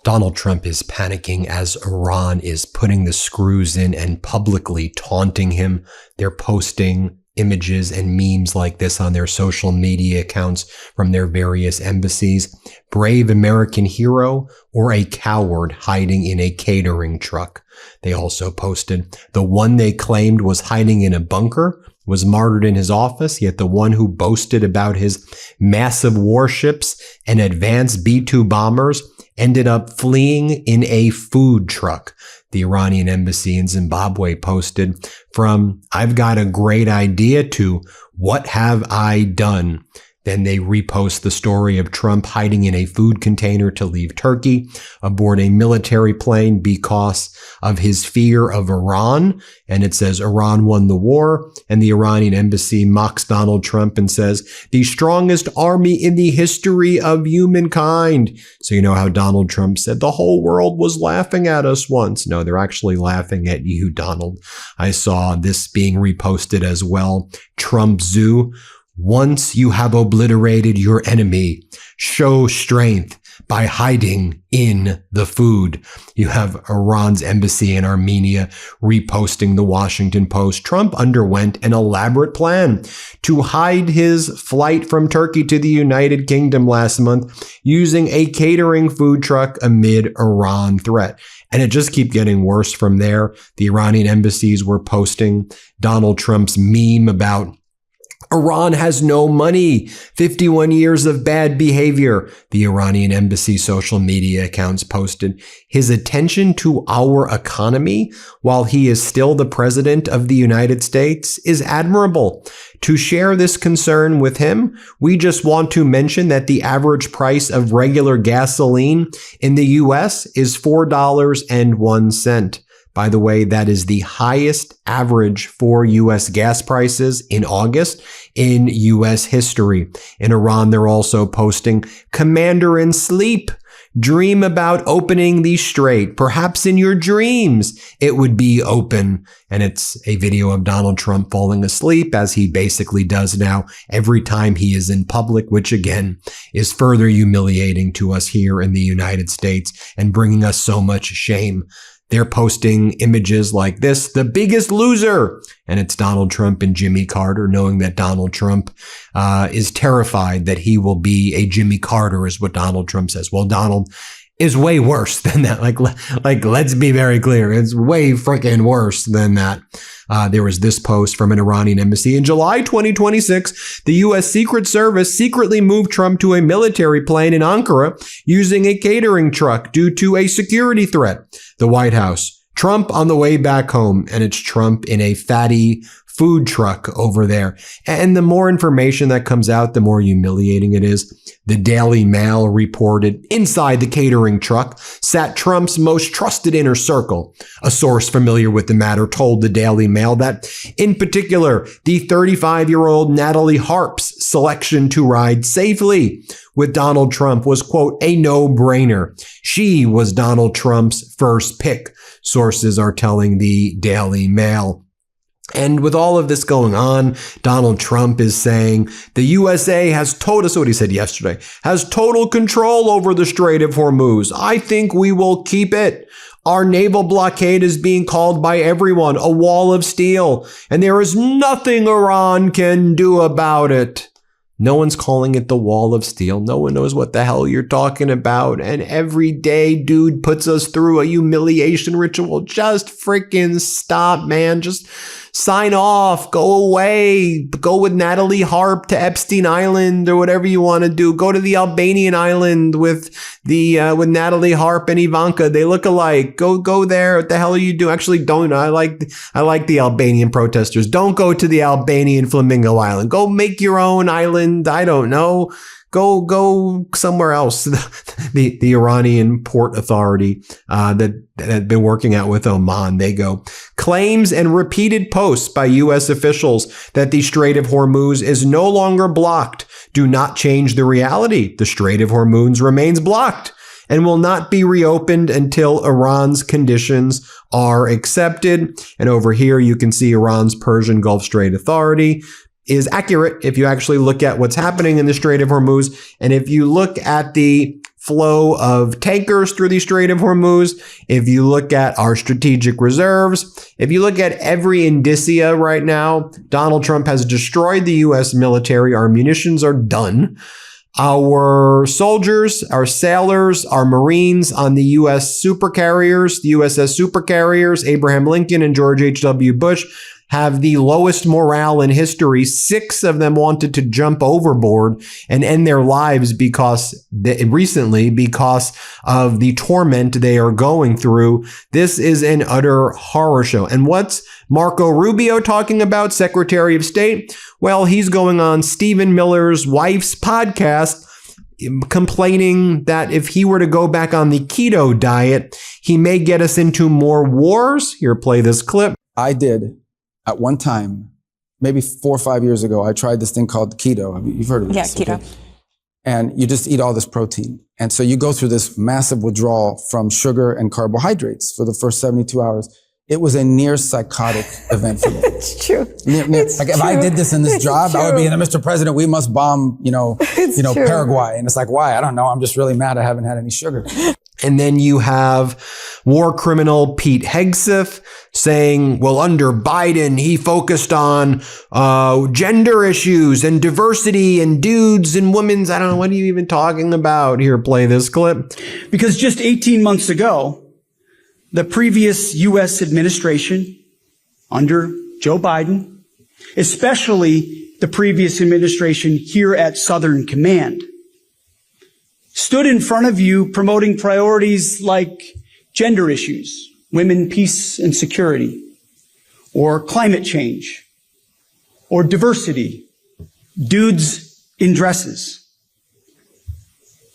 Donald Trump is panicking as Iran is putting the screws in and publicly taunting him. They're posting images and memes like this on their social media accounts from their various embassies. Brave American hero or a coward hiding in a catering truck. They also posted the one they claimed was hiding in a bunker was martyred in his office, yet the one who boasted about his massive warships and advanced B-2 bombers ended up fleeing in a food truck. The Iranian embassy in Zimbabwe posted from "I've got a great idea" to "What have I done?" Then they repost the story of Trump hiding in a food container to leave Turkey aboard a military plane because of his fear of Iran. And it says Iran won the war. And the Iranian embassy mocks Donald Trump and says, "The strongest army in the history of humankind." So you know how Donald Trump said the whole world was laughing at us once. No, they're actually laughing at you, Donald. I saw this being reposted as well. Trump Zoo. "Once you have obliterated your enemy, show strength by hiding in the food." You have Iran's embassy in Armenia reposting the Washington Post. Trump underwent an elaborate plan to hide his flight from Turkey to the United Kingdom last month using a catering food truck amid Iran threat. And it just keeps getting worse from there. The Iranian embassies were posting Donald Trump's meme about Iran has no money. 51 years of bad behavior. The Iranian embassy social media accounts posted his attention to our economy while he is still the president of the United States is admirable. To share this concern with him, we just want to mention that the average price of regular gasoline in the U.S. is $4.01. By the way, that is the highest average for U.S. gas prices in August in U.S. history. In Iran, they're also posting "Commander in sleep. Dream about opening the strait. Perhaps in your dreams it would be open." And it's a video of Donald Trump falling asleep, as he basically does now every time he is in public, which again is further humiliating to us here in the United States and bringing us so much shame. They're posting images like this, "The biggest loser." And it's Donald Trump and Jimmy Carter, knowing that Donald Trump is terrified that he will be a Jimmy Carter, is what Donald Trump says. Well, Donald is way worse than that. Like, let's be very clear. It's way freaking worse than that. There was this post from an Iranian embassy. In July 2026, the U.S. Secret Service secretly moved Trump to a military plane in Ankara using a catering truck due to a security threat. The White House. Trump on the way back home, and it's Trump in a fatty food truck over there. And the more information that comes out, the more humiliating it is. The Daily Mail reported inside the catering truck sat Trump's most trusted inner circle. A source familiar with the matter told the Daily Mail that, in particular, the 35-year-old Natalie Harp's selection to ride safely with Donald Trump was, quote, "a no-brainer." She was Donald Trump's first pick, sources are telling the Daily Mail. And with all of this going on, Donald Trump is saying the USA has total, so what he said yesterday, has total control over the Strait of Hormuz. I think we will keep it. Our naval blockade is being called by everyone a wall of steel, and there is nothing Iran can do about it. No one's calling it the wall of steel. No one knows what the hell you're talking about. And every day, dude puts us through a humiliation ritual. Just freaking stop, man. Just sign off. Go away. Go with Natalie Harp to Epstein Island or whatever you want to do. Go to the Albanian island with Natalie Harp and Ivanka. They look alike. Go there. What the hell are you doing? Actually, don't. I like the Albanian protesters. Don't go to the Albanian Flamingo Island. Go make your own island. I don't know. Go somewhere else. The Iranian Port Authority that had been working out with Oman, they go. Claims and repeated posts by U.S. officials that the Strait of Hormuz is no longer blocked do not change the reality. The Strait of Hormuz remains blocked and will not be reopened until Iran's conditions are accepted. And over here, you can see Iran's Persian Gulf Strait Authority is accurate if you actually look at what's happening in the Strait of Hormuz. And if you look at the flow of tankers through the Strait of Hormuz, if you look at our strategic reserves, if you look at every indicia right now, Donald Trump has destroyed the U.S. military. Our munitions are done. Our soldiers, our sailors, our Marines on the U.S. supercarriers, the USS supercarriers, Abraham Lincoln and George H.W. Bush, have the lowest morale in history. 6 of them wanted to jump overboard and end their lives recently because of the torment they are going through. This is an utter horror show. And what's Marco Rubio talking about, Secretary of State? Well, he's going on Stephen Miller's wife's podcast, complaining that if he were to go back on the keto diet, he may get us into more wars. Here, play this clip. I did. At one time, maybe 4 or 5 years ago, I tried this thing called keto. You've heard of this? Yeah, keto. Okay? And you just eat all this protein. And so you go through this massive withdrawal from sugar and carbohydrates for the first 72 hours. It was a near psychotic event for me. It's true. It's like, if I did this in this job, I would be, Mr. President, we must bomb, Paraguay. And it's like, why? I don't know. I'm just really mad I haven't had any sugar. And then you have war criminal Pete Hegseth saying, well, under Biden, he focused on gender issues and diversity and dudes and women's. I don't know. What are you even talking about? Here, play this clip. Because just 18 months ago, the previous U.S. administration under Joe Biden, especially the previous administration here at Southern Command, stood in front of you promoting priorities like gender issues, women, peace, and security, or climate change, or diversity, dudes in dresses.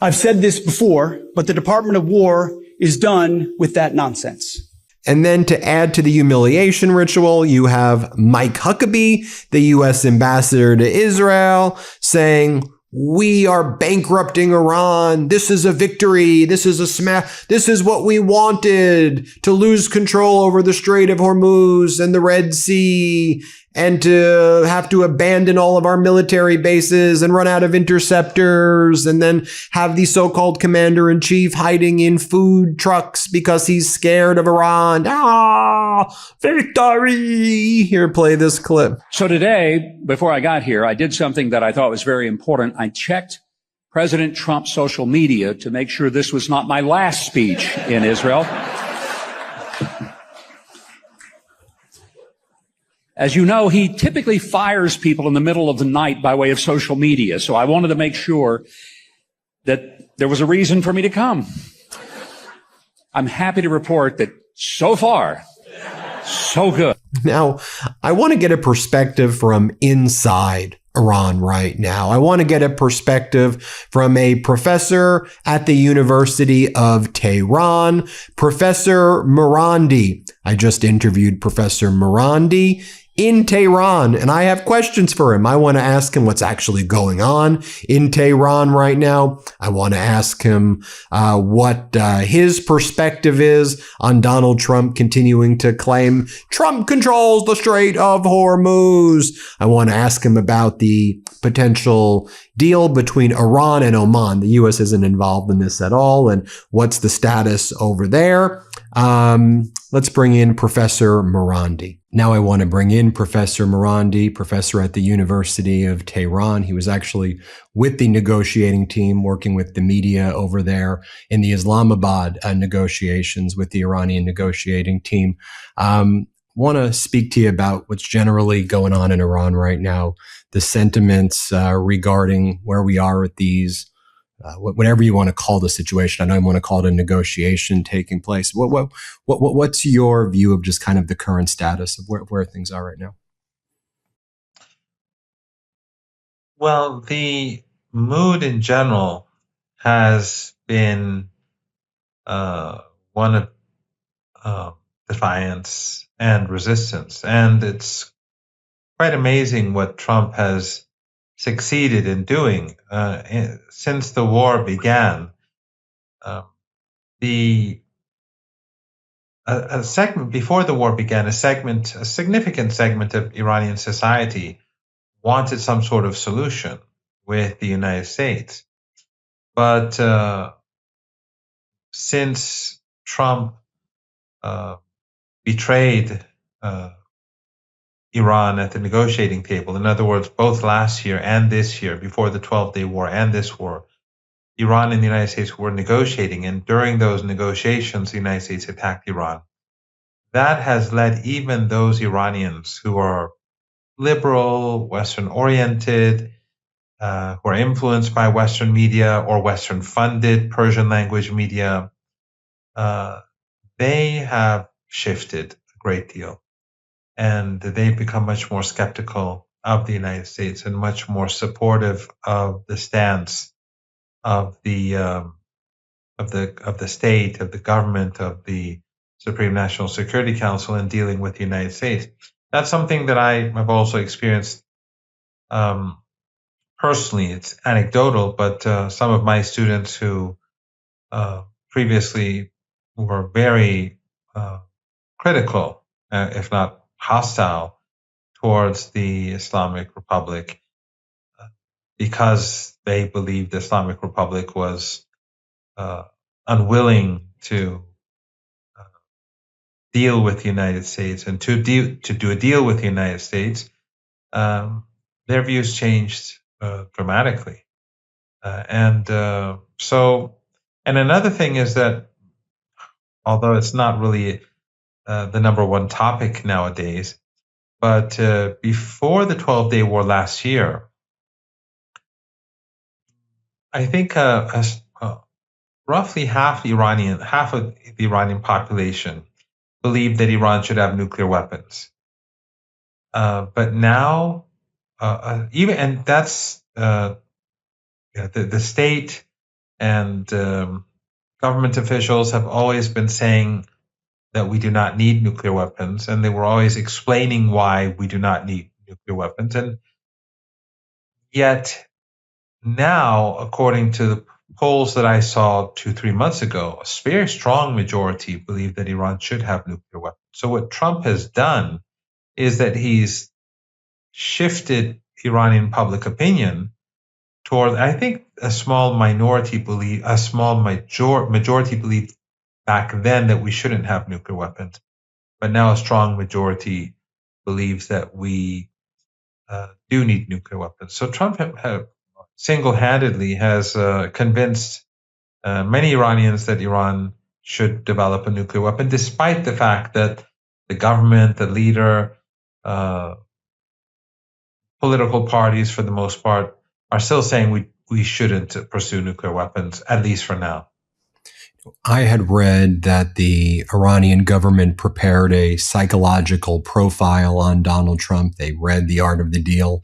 I've said this before, but the Department of War is done with that nonsense. And then to add to the humiliation ritual, you have Mike Huckabee, the U.S. ambassador to Israel, saying, we are bankrupting Iran. This is a victory. This is a smash. This is what we wanted, to lose control over the Strait of Hormuz and the Red Sea, and to have to abandon all of our military bases and run out of interceptors, and then have the so-called commander-in-chief hiding in food trucks because he's scared of Iran. Victory! Here, play this clip. So today, before I got here, I did something that I thought was very important. I checked President Trump's social media to make sure this was not my last speech in Israel. As you know, he typically fires people in the middle of the night by way of social media. So I wanted to make sure that there was a reason for me to come. I'm happy to report that so far, so good. Now, I want to get a perspective from inside Iran right now. I want to get a perspective from a professor at the University of Tehran, Professor Marandi. I just interviewed Professor Marandi in Tehran, and I have questions for him. I want to ask him what's actually going on in Tehran right now. I want to ask him what his perspective is on Donald Trump continuing to claim Trump controls the Strait of Hormuz. I want to ask him about the potential deal between Iran and Oman. The U.S. isn't involved in this at all, and what's the status over there? Let's bring in Professor Marandi. Now I want to bring in Professor Marandi, professor at the University of Tehran. He was actually with the negotiating team, working with the media over there in the Islamabad negotiations with the Iranian negotiating team. Want to speak to you about what's generally going on in Iran right now, the sentiments regarding where we are with these whatever you want to call the situation. I don't want to call it a negotiation taking place. What's your view of just kind of the current status of where things are right now? Well, the mood in general has been one of defiance and resistance. And it's quite amazing what Trump has succeeded in doing since the war began. A segment before the war began, a significant segment of Iranian society wanted some sort of solution with the United States. But since Trump betrayed Iran at the negotiating table, in other words, both last year and this year, before the 12-day war and this war, Iran and the United States were negotiating, and during those negotiations, the United States attacked Iran. That has led even those Iranians who are liberal, Western-oriented, who are influenced by Western media or Western-funded Persian language media, they have shifted a great deal. And they've become much more skeptical of the United States and much more supportive of the stance of the state, of the government, of the Supreme National Security Council in dealing with the United States. That's something that I have also experienced personally. It's anecdotal, but some of my students who previously were very critical, if not hostile, towards the Islamic Republic because they believed the Islamic Republic was unwilling to deal with the United States and to do a deal with the United States, their views changed dramatically. And another thing is that although it's not really the number one topic nowadays, but before the 12-day war last year, I think roughly half of the Iranian population believed that Iran should have nuclear weapons. But now, and that's the state and government officials have always been saying that we do not need nuclear weapons, and they were always explaining why we do not need nuclear weapons. And yet now, according to the polls that I saw 2-3 months ago, a very strong majority believe that Iran should have nuclear weapons. So what Trump has done is that he's shifted Iranian public opinion toward, I think, a small majority believed back then that we shouldn't have nuclear weapons, but now a strong majority believes that we do need nuclear weapons. So Trump single-handedly has convinced many Iranians that Iran should develop a nuclear weapon, despite the fact that the government, the leader, political parties, for the most part, are still saying we shouldn't pursue nuclear weapons, at least for now. I had read that the Iranian government prepared a psychological profile on Donald Trump. They read The Art of the Deal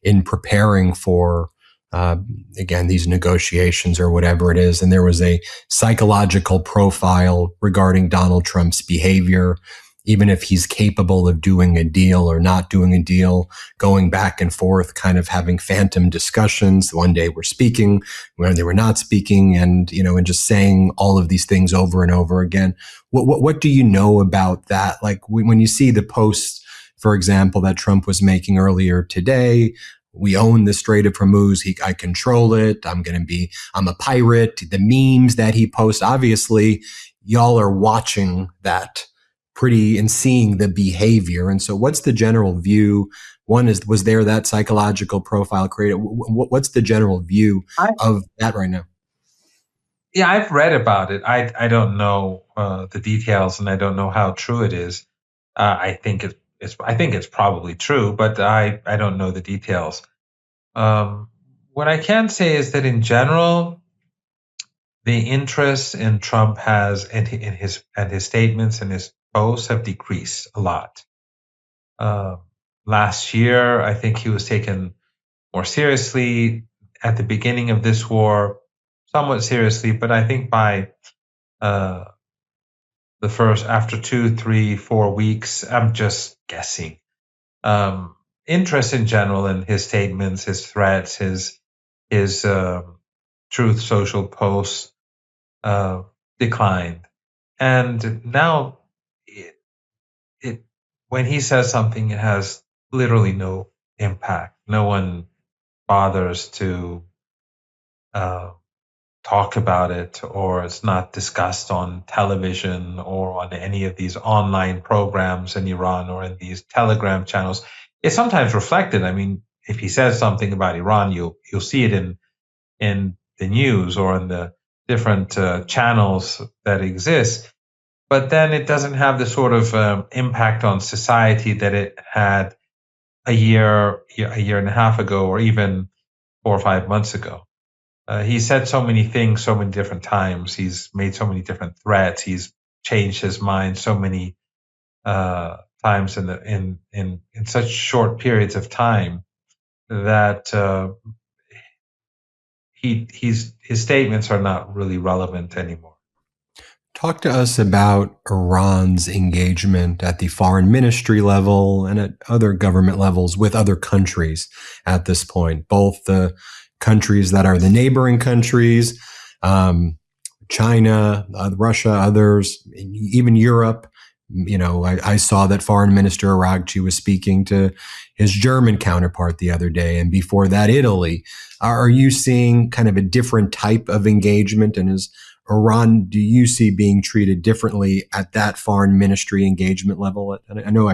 in preparing for, again, these negotiations or whatever it is. And there was a psychological profile regarding Donald Trump's behavior, even if he's capable of doing a deal or not doing a deal, going back and forth, kind of having phantom discussions. One day we're speaking, when they were not speaking, and and just saying all of these things over and over again. What do you know about that? Like when you see the posts, for example, that Trump was making earlier today, we own the Strait of Hormuz. I control it. I'm a pirate. The memes that he posts, obviously, y'all are watching that and seeing the behavior. And so what's the general view? One is, was there that psychological profile created? What's the general view of that right now? Yeah, I've read about it. I don't know the details, and I don't know how true it is. I think it's probably true, but I don't know the details. What I can say is that in general, the interest in Trump has in his statements and his posts have decreased a lot. Last year, I think he was taken more seriously. At the beginning of this war, somewhat seriously, but I think by after 2, 3, 4 weeks, I'm just guessing. Interest in general in his statements, his threats, his Truth Social posts declined, and now when he says something, it has literally no impact. No one bothers to talk about it, or it's not discussed on television or on any of these online programs in Iran or in these Telegram channels. It's sometimes reflected. I mean, if he says something about Iran, you'll see it in the news or in the different channels that exist. But then it doesn't have the sort of impact on society that it had a year and a half ago, or even 4 or 5 months ago. He said so many things so many different times. He's made so many different threats. He's changed his mind so many times in such short periods of time that his statements are not really relevant anymore. Talk to us about Iran's engagement at the foreign ministry level and at other government levels with other countries at this point, both the countries that are the neighboring countries, China, Russia, others, even Europe. You know, I saw that Foreign Minister Aragchi was speaking to his German counterpart the other day, and before that, Italy. Are you seeing kind of a different type of engagement? And is Iran, do you see being treated differently at that foreign ministry engagement level? I know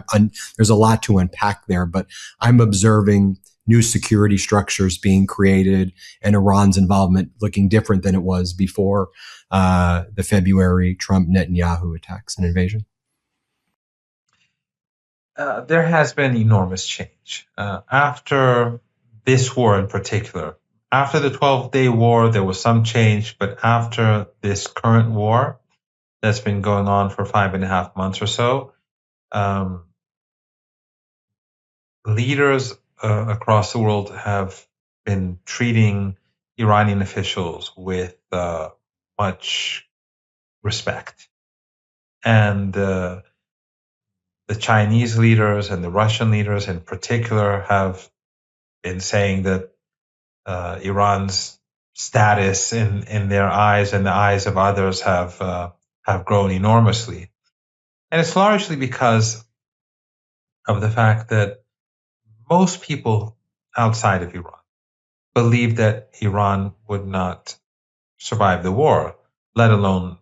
there's a lot to unpack there, but I'm observing new security structures being created and Iran's involvement looking different than it was before the February Trump-Netanyahu attacks and invasion. There has been enormous change. After this war in particular, after the 12-day war, there was some change, but after this current war that's been going on for 5.5 months or so, leaders across the world have been treating Iranian officials with much respect. And the Chinese leaders and the Russian leaders in particular have been saying that Iran's status in their eyes and the eyes of others have grown enormously. And it's largely because of the fact that most people outside of Iran believe that Iran would not survive the war, let alone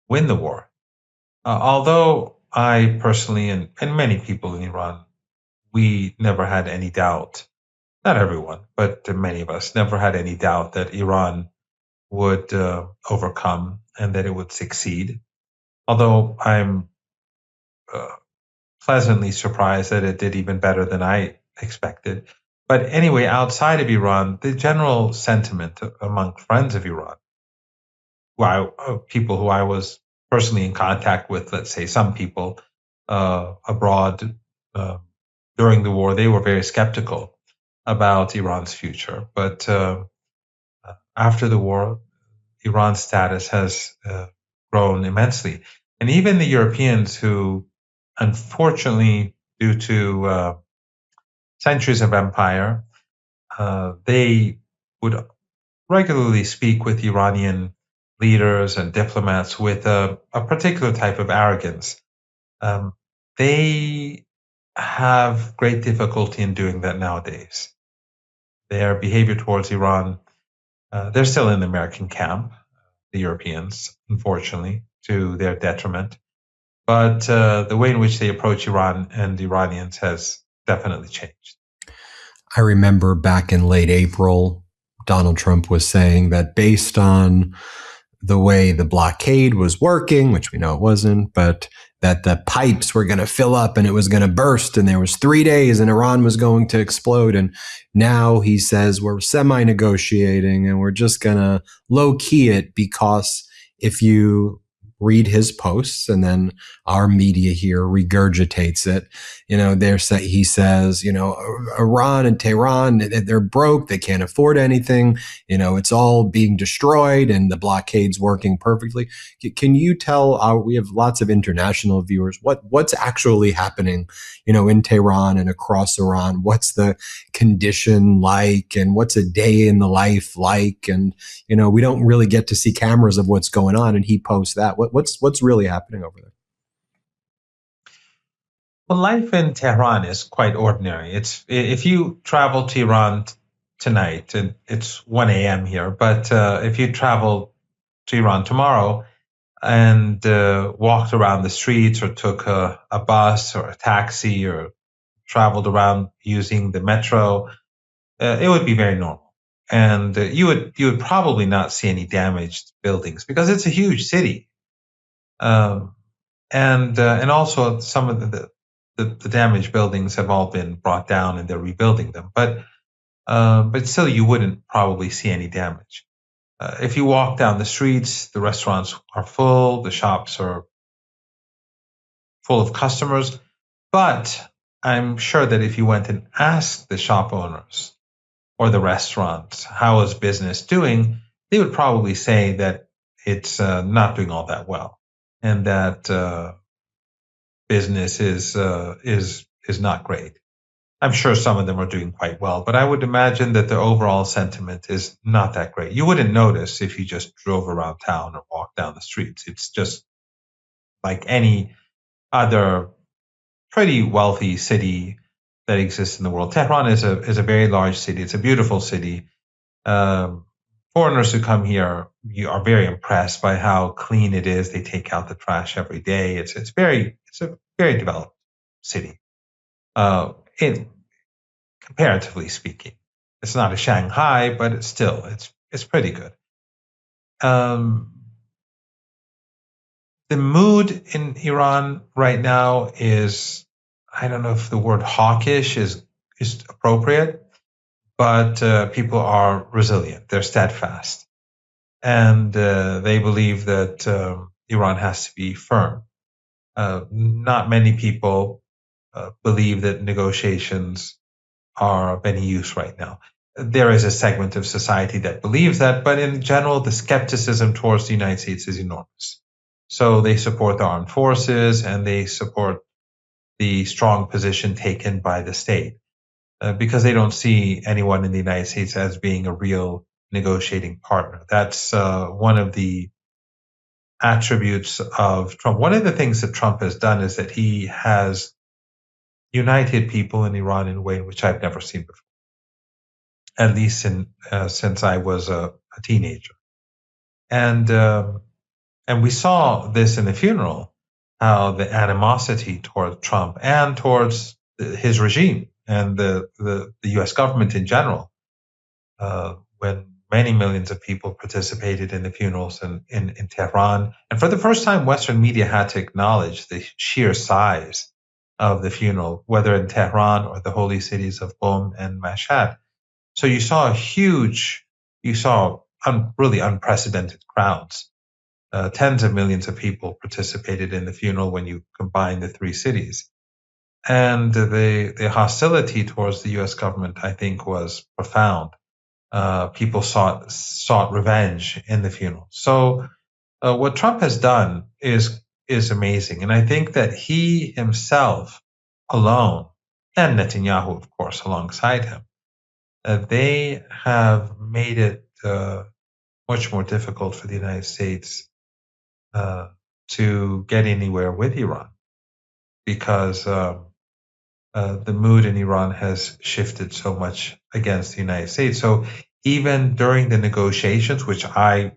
win the war. Although I personally, and many people in Iran, we never had any doubt, not everyone, but many of us never had any doubt that Iran would overcome and that it would succeed. Although I'm pleasantly surprised that it did even better than I expected. But anyway, outside of Iran, the general sentiment among friends of Iran, people who I was personally in contact with, let's say some people abroad during the war, they were very skeptical about Iran's future. But after the war, Iran's status has grown immensely. And even the Europeans who, unfortunately, due to centuries of empire, they would regularly speak with Iranian leaders and diplomats with a particular type of arrogance. They have great difficulty in doing that nowadays. Their behavior towards Iran, they're still in the American camp, the Europeans, unfortunately, to their detriment. But the way in which they approach Iran and the Iranians has definitely changed. I remember back in late April, Donald Trump was saying that based on the way the blockade was working, which we know it wasn't, but that the pipes were going to fill up and it was going to burst and there was 3 days and Iran was going to explode. And now he says we're semi-negotiating and we're just going to low-key it, because if you read his posts and then our media here regurgitates it, he says, Iran and Tehran, they're broke. They can't afford anything. It's all being destroyed and the blockade's working perfectly. Can you tell we have lots of international viewers, what's actually happening, in Tehran and across Iran? What's the condition like and what's a day in the life like? And, we don't really get to see cameras of what's going on. And he posts that. What's really happening over there? Well, life in Tehran is quite ordinary. If you travel to Iran tonight, and it's 1 a.m. here. But if you travel to Iran tomorrow and walked around the streets, or took a bus or a taxi, or traveled around using the metro, it would be very normal, and you would probably not see any damaged buildings because it's a huge city, and also some of the damaged buildings have all been brought down and they're rebuilding them, but still you wouldn't probably see any damage. If you walk down the streets, the restaurants are full, the shops are full of customers, but I'm sure that if you went and asked the shop owners or the restaurants, how is business doing, they would probably say that it's not doing all that well, and that business is not great. I'm sure some of them are doing quite well, but I would imagine that the overall sentiment is not that great. You wouldn't notice if you just drove around town or walked down the streets. It's just like any other pretty wealthy city that exists in the world. Tehran is a very large city. It's a beautiful city. Foreigners who come here, you are very impressed by how clean it is. They take out the trash every day. It's a very developed city. Comparatively speaking, it's not a Shanghai, but it's pretty good. The mood in Iran right now is, I don't know if the word hawkish is appropriate, but people are resilient. They're steadfast, and they believe that Iran has to be firm. Not many people believe that negotiations are of any use right now. There is a segment of society that believes that, but in general, the skepticism towards the United States is enormous. So they support the armed forces, and they support the strong position taken by the state, because they don't see anyone in the United States as being a real negotiating partner. That's one of the attributes of Trump. One of the things that Trump has done is that he has united people in Iran in a way in which I've never seen before, at least since I was a teenager. And we saw this in the funeral, how the animosity toward Trump and towards his regime and the U.S. government in general, when many millions of people participated in the funerals in Tehran. And for the first time, Western media had to acknowledge the sheer size of the funeral, whether in Tehran or the holy cities of Qom and Mashhad. So you saw really unprecedented crowds. Tens of millions of people participated in the funeral when you combine the three cities. And the hostility towards the U.S. government, I think, was profound. People sought revenge in the funeral. So what Trump has done is amazing. And I think that he himself alone, and Netanyahu, of course, alongside him, they have made it much more difficult for the United States to get anywhere with Iran, because the mood in Iran has shifted so much against the United States. So even during the negotiations, which I,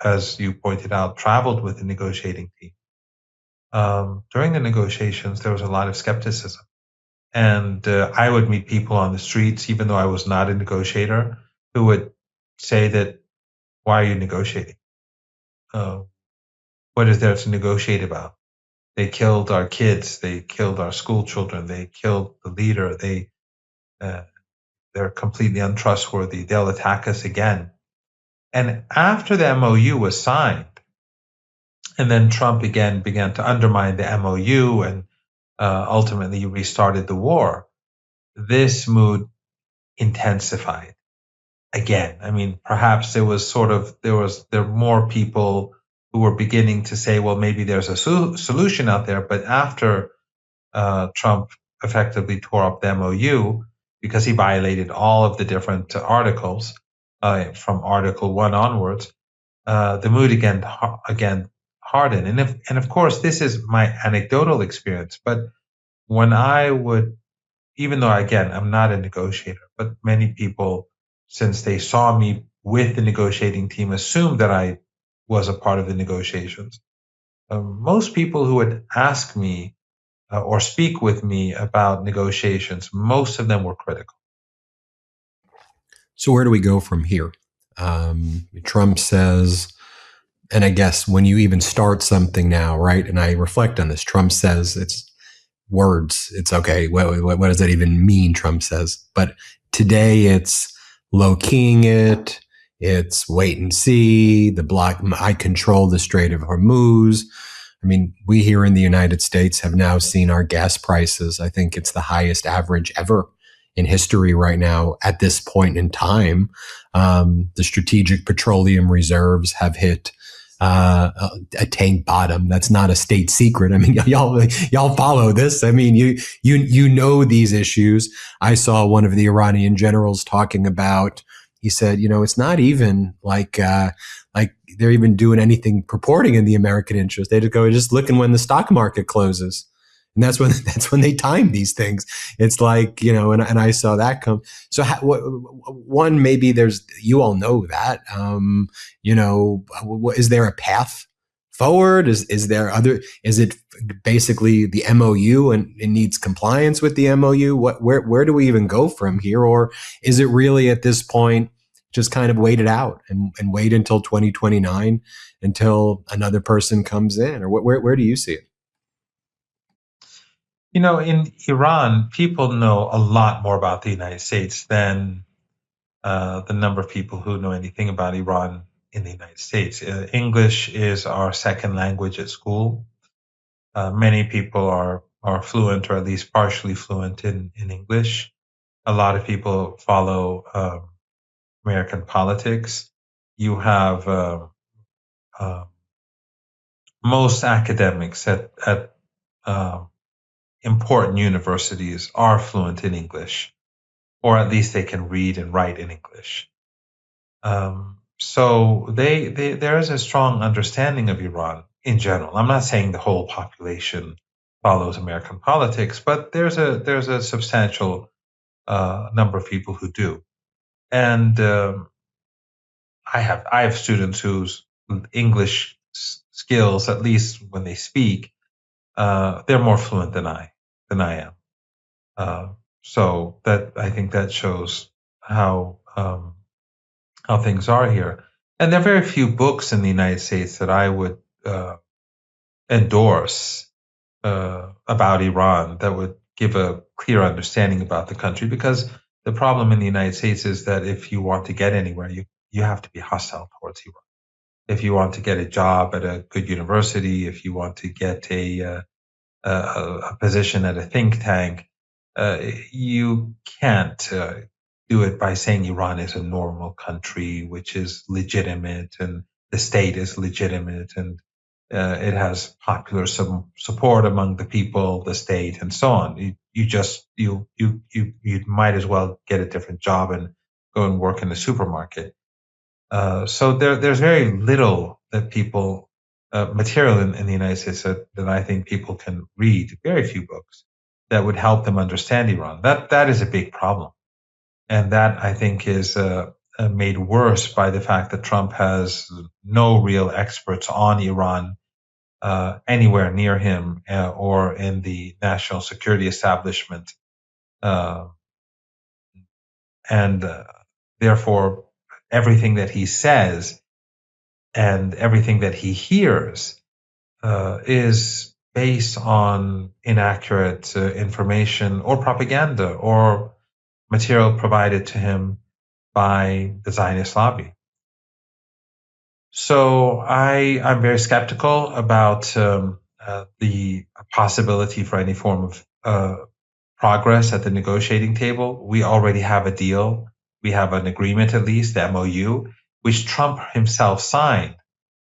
as you pointed out, traveled with the negotiating team, during the negotiations, there was a lot of skepticism. And I would meet people on the streets, even though I was not a negotiator, who would say that, why are you negotiating? What is there to negotiate about? They killed our kids. They killed our school children. They killed the leader. They're completely untrustworthy. They'll attack us again. And after the MOU was signed, and then Trump again began to undermine the MOU and ultimately restarted the war, this mood intensified again. I mean, perhaps there were more people who were beginning to say, well, maybe there's a solution out there. But after Trump effectively tore up the MOU, because he violated all of the different articles from Article 1 onwards, the mood again hardened. And of course, this is my anecdotal experience. But when I would, even though, again, I'm not a negotiator, but many people since they saw me with the negotiating team, assumed that I was a part of the negotiations. Most people who would ask me or speak with me about negotiations, most of them were critical. So where do we go from here? Trump says, and I guess when you even start something now, right? And I reflect on this, Trump says it's words. It's okay. What does that even mean? Trump says, but today it's low keying it. It's wait and see. The block. I control the Strait of Hormuz. I mean, we here in the United States have now seen our gas prices. I think it's the highest average ever in history right now at this point in time. The strategic petroleum reserves have hit attained bottom. That's not a state secret. I mean, y'all follow this. I mean, you know these issues. I saw one of the Iranian generals talking about. He said, it's not even like they're even doing anything purporting in the American interest. They just looking when the stock market closes. And that's when they time these things. It's like, and I saw that come. So one, maybe you all know that, is there a path forward? Is it basically the MOU and it needs compliance with the MOU? Where do we even go from here? Or is it really at this point just kind of wait it out and wait until 2029 until another person comes in? Or where do you see it? In Iran, people know a lot more about the United States than the number of people who know anything about Iran in the United States. English is our second language at school. Many people are fluent or at least partially fluent in English. A lot of people follow American politics. You have most academics at important universities are fluent in English, or at least they can read and write in English. So there is a strong understanding of Iran in general. I'm not saying the whole population follows American politics, but there's a substantial number of people who do. And I have students whose English skills, at least when they speak, they're more fluent than I am. So that I think that shows how things are here. And there are very few books in the United States that I would endorse about Iran that would give a clear understanding about the country, because the problem in the United States is that if you want to get anywhere, you have to be hostile towards Iran. If you want to get a job at a good university, if you want to get a position at a think tank, you can't do it by saying Iran is a normal country, which is legitimate, and the state is legitimate, and it has popular support among the people, the state, and so on. You might as well get a different job and go and work in the supermarket. So there's very little that people material in the United States that I think people can read. Very few books that would help them understand Iran. That is a big problem, and that I think is made worse by the fact that Trump has no real experts on Iran anywhere near him or in the national security establishment, and therefore everything that he says and everything that he hears is based on inaccurate information or propaganda or material provided to him by the Zionist lobby. So I'm very skeptical about the possibility for any form of progress at the negotiating table. We already have a deal. We have an agreement, at least, the MOU, which Trump himself signed.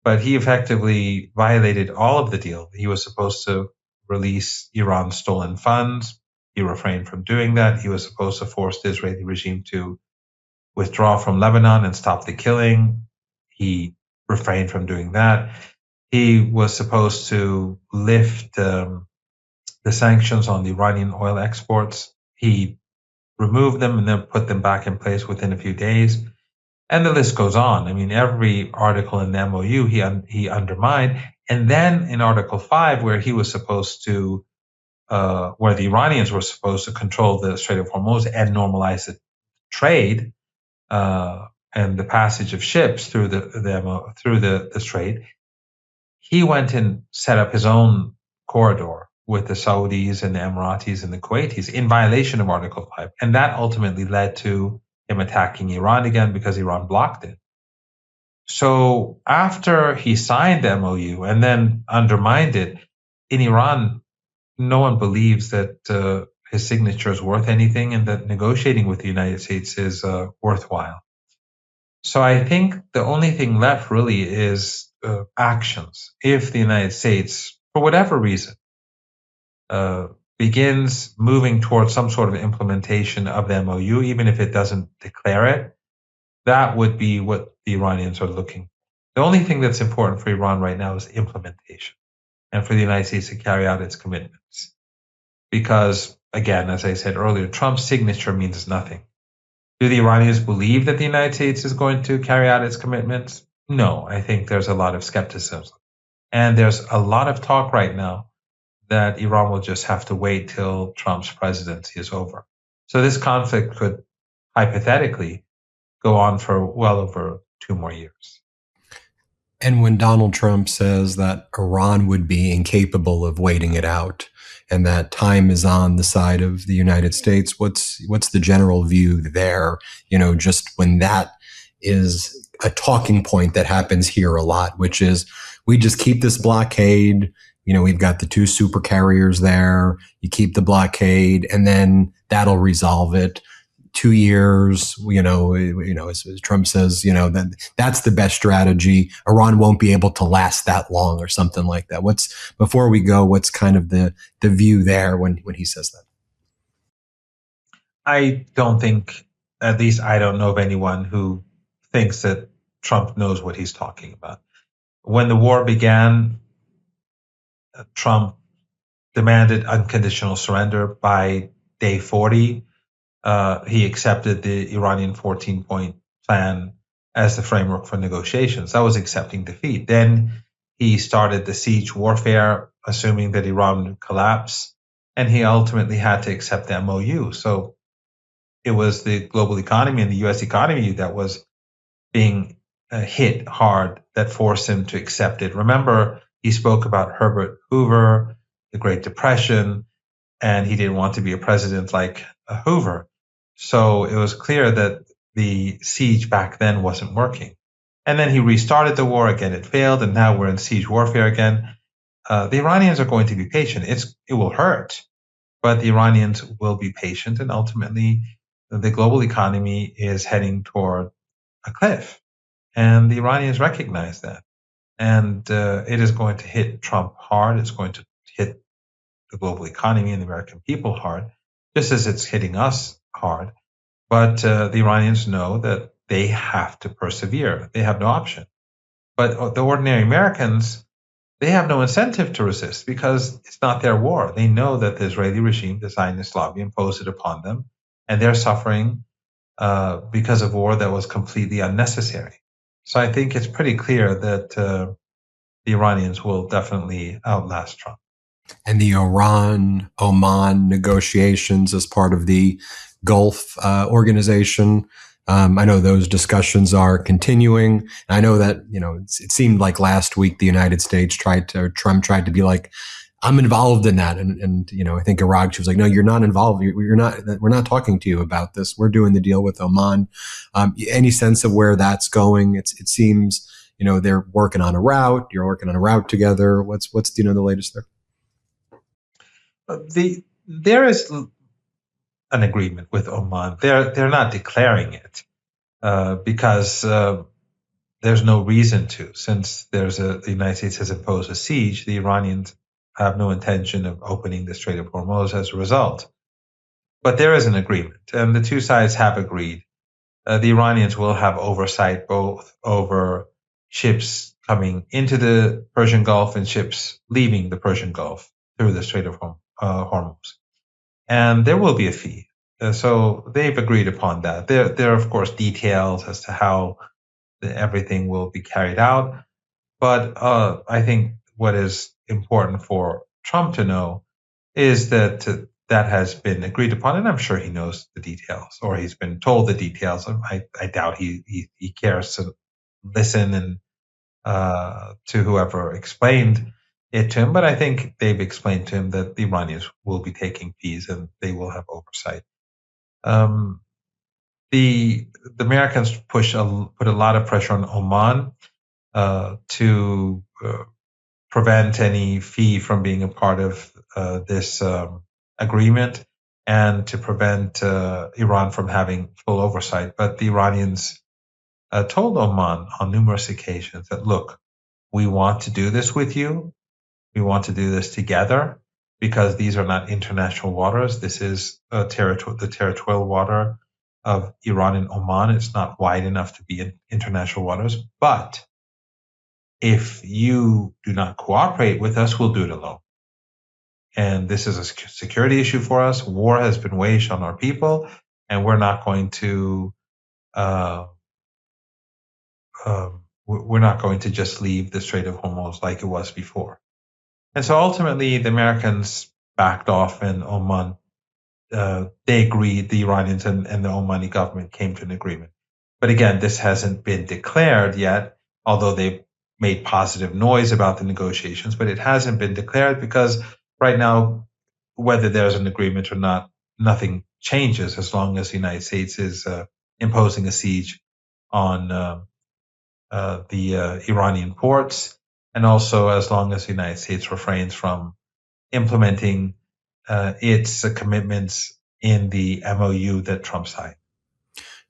But he effectively violated all of the deal. He was supposed to release Iran's stolen funds. He refrained from doing that. He was supposed to force the Israeli regime to withdraw from Lebanon and stop the killing. He refrained from doing that. He was supposed to lift the sanctions on the Iranian oil exports. He remove them and then put them back in place within a few days. And the list goes on. I mean, every article in the MOU he undermined. And then in Article 5, where he was supposed to, where the Iranians were supposed to control the Strait of Hormuz and normalize the trade and the passage of ships through the strait, he went and set up his own corridor with the Saudis and the Emiratis and the Kuwaitis in violation of Article 5. And that ultimately led to him attacking Iran again because Iran blocked it. So after he signed the MOU and then undermined it, in Iran, no one believes that his signature is worth anything and that negotiating with the United States is worthwhile. So I think the only thing left really is actions. If the United States, for whatever reason, begins moving towards some sort of implementation of the MOU, even if it doesn't declare it, that would be what the Iranians are looking for. The only thing that's important for Iran right now is implementation and for the United States to carry out its commitments. Because, again, as I said earlier, Trump's signature means nothing. Do the Iranians believe that the United States is going to carry out its commitments? No, I think there's a lot of skepticism. And there's a lot of talk right now that Iran will just have to wait till Trump's presidency is over. So this conflict could hypothetically go on for well over 2 more years. And when Donald Trump says that Iran would be incapable of waiting it out and that time is on the side of the United States, what's the general view there? You know, just when that is a talking point that happens here a lot, which is we just keep this blockade. You know, we've got the 2 super carriers there. You keep the blockade and then that'll resolve it. 2 years, as Trump says, that's the best strategy. Iran won't be able to last that long or something like that. Before we go, what's kind of the view there when he says that? I don't think, at least I don't know of anyone who thinks that Trump knows what he's talking about. When the war began, Trump demanded unconditional surrender by day 40. He accepted the Iranian 14-point plan as the framework for negotiations. That was accepting defeat. Then he started the siege warfare, assuming that Iran would collapse, and he ultimately had to accept the MOU. So it was the global economy and the U.S. economy that was being hit hard that forced him to accept it. Remember, he spoke about Herbert Hoover, the Great Depression, and he didn't want to be a president like Hoover. So it was clear that the siege back then wasn't working. And then he restarted the war again. It failed, and now we're in siege warfare again. The Iranians are going to be patient. It will hurt, but the Iranians will be patient, and ultimately the global economy is heading toward a cliff. And the Iranians recognize that. And it is going to hit Trump hard. It's going to hit the global economy and the American people hard, just as it's hitting us hard. But the Iranians know that they have to persevere. They have no option. But the ordinary Americans, they have no incentive to resist because it's not their war. They know that the Israeli regime, the Zionist lobby, imposed it upon them, and they're suffering because of war that was completely unnecessary. So I think it's pretty clear that the Iranians will definitely outlast Trump. And the Iran-Oman negotiations as part of the Gulf organization, I know those discussions are continuing. I know that, it seemed like last week the United States Trump tried to be like, I'm involved in that. And I think Iraq, she was like, no, you're not involved. We're not talking to you about this. We're doing the deal with Oman. Any sense of where that's going? It seems, they're working on a route. You're working on a route together. What's the latest there? There is an agreement with Oman. They're not declaring it because there's no reason to. Since the United States has imposed a siege, the Iranians have no intention of opening the Strait of Hormuz as a result. But there is an agreement, and the two sides have agreed. The Iranians will have oversight both over ships coming into the Persian Gulf and ships leaving the Persian Gulf through the Strait of Hormuz. And there will be a fee. So they've agreed upon that. There are, of course, details as to how everything will be carried out. But I think what is important for Trump to know is that that has been agreed upon, and I'm sure he knows the details, or he's been told the details. I doubt he cares to listen and to whoever explained it to him, but I think they've explained to him that the Iranians will be taking fees and they will have oversight. The Americans put a lot of pressure on Oman to prevent any fee from being a part of this agreement and to prevent Iran from having full oversight. But the Iranians told Oman on numerous occasions that, look, we want to do this with you. We want to do this together because these are not international waters. This is the territorial water of Iran and Oman. It's not wide enough to be in international waters. But if you do not cooperate with us, we'll do it alone. And this is a security issue for us. War has been waged on our people, and we're not going to just leave the Strait of Hormuz like it was before. And so ultimately, the Americans backed off, and Oman, they agreed, the Iranians and the Omani government came to an agreement. But again, this hasn't been declared yet, although they've made positive noise about the negotiations, but it hasn't been declared because right now, whether there's an agreement or not, nothing changes as long as the United States is imposing a siege on the Iranian ports, and also as long as the United States refrains from implementing its commitments in the MOU that Trump signed.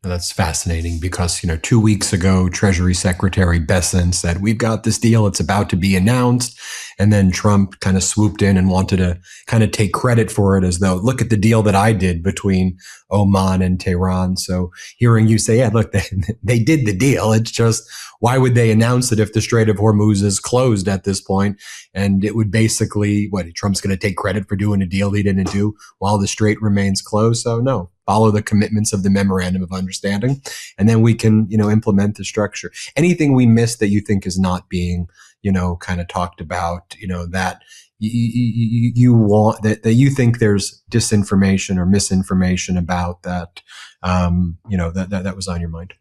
Now, that's fascinating because, 2 weeks ago, Treasury Secretary Besson said, we've got this deal, it's about to be announced. And then Trump kind of swooped in and wanted to kind of take credit for it as though, look at the deal that I did between Oman and Tehran. So hearing you say, yeah, look, they did the deal. It's just, why would they announce it if the Strait of Hormuz is closed at this point? And it would basically, Trump's going to take credit for doing a deal he didn't do while the strait remains closed. So no, follow the commitments of the memorandum of understanding, and then we can, implement the structure. Anything we missed that you think is not being, kind of talked about, that you want, that you think there's disinformation or misinformation about that, that was on your mind?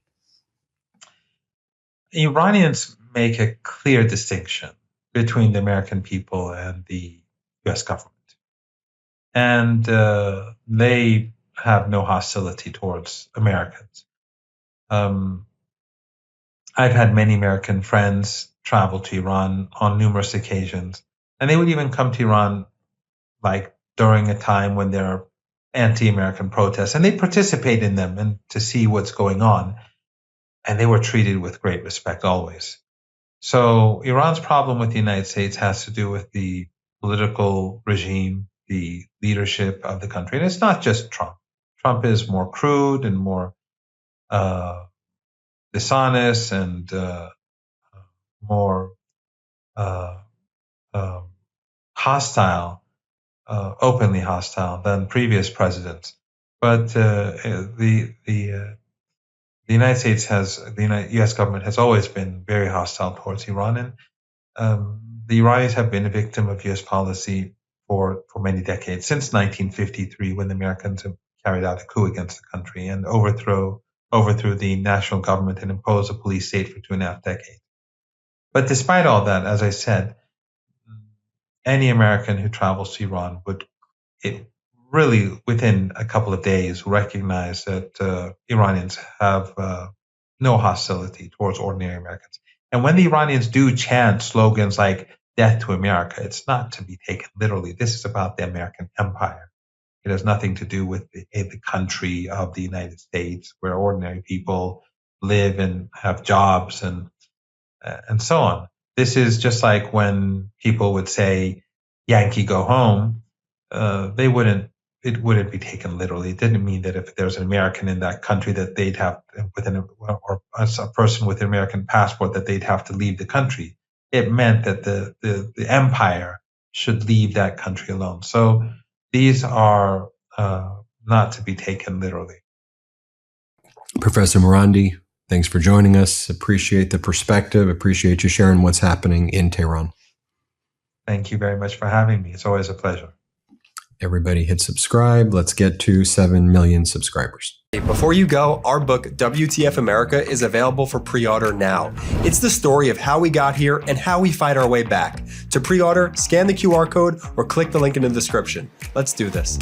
Iranians make a clear distinction between the American people and the U.S. government. And they have no hostility towards Americans. I've had many American friends travel to Iran on numerous occasions, and they would even come to Iran like during a time when there are anti-American protests, and they participate in them and to see what's going on. And they were treated with great respect always. So Iran's problem with the United States has to do with the political regime, the leadership of the country. And it's not just Trump. Trump is more crude and more dishonest and more hostile, openly hostile than previous presidents. But the United States the U.S. government has always been very hostile towards Iran, and the Iranians have been a victim of U.S. policy for many decades, since 1953, when the Americans carried out a coup against the country and overthrew the national government and imposed a police state for 2.5 decades. But despite all that, as I said, any American who travels to Iran would really, within a couple of days, recognize that Iranians have no hostility towards ordinary Americans. And when the Iranians do chant slogans like "Death to America," it's not to be taken literally. This is about the American empire. It has nothing to do with the country of the United States, where ordinary people live and have jobs and so on. This is just like when people would say "Yankee go home." It wouldn't be taken literally. It didn't mean that if there's an American in that country that they'd have, or a person with an American passport, that they'd have to leave the country. It meant that the empire should leave that country alone. So these are not to be taken literally. Professor Marandi, thanks for joining us. Appreciate the perspective. Appreciate you sharing what's happening in Tehran. Thank you very much for having me. It's always a pleasure. Everybody hit subscribe. Let's get to 7 million subscribers. Before you go, our book, WTF America, is available for pre-order now. It's the story of how we got here and how we fight our way back. To pre-order, scan the QR code or click the link in the description. Let's do this.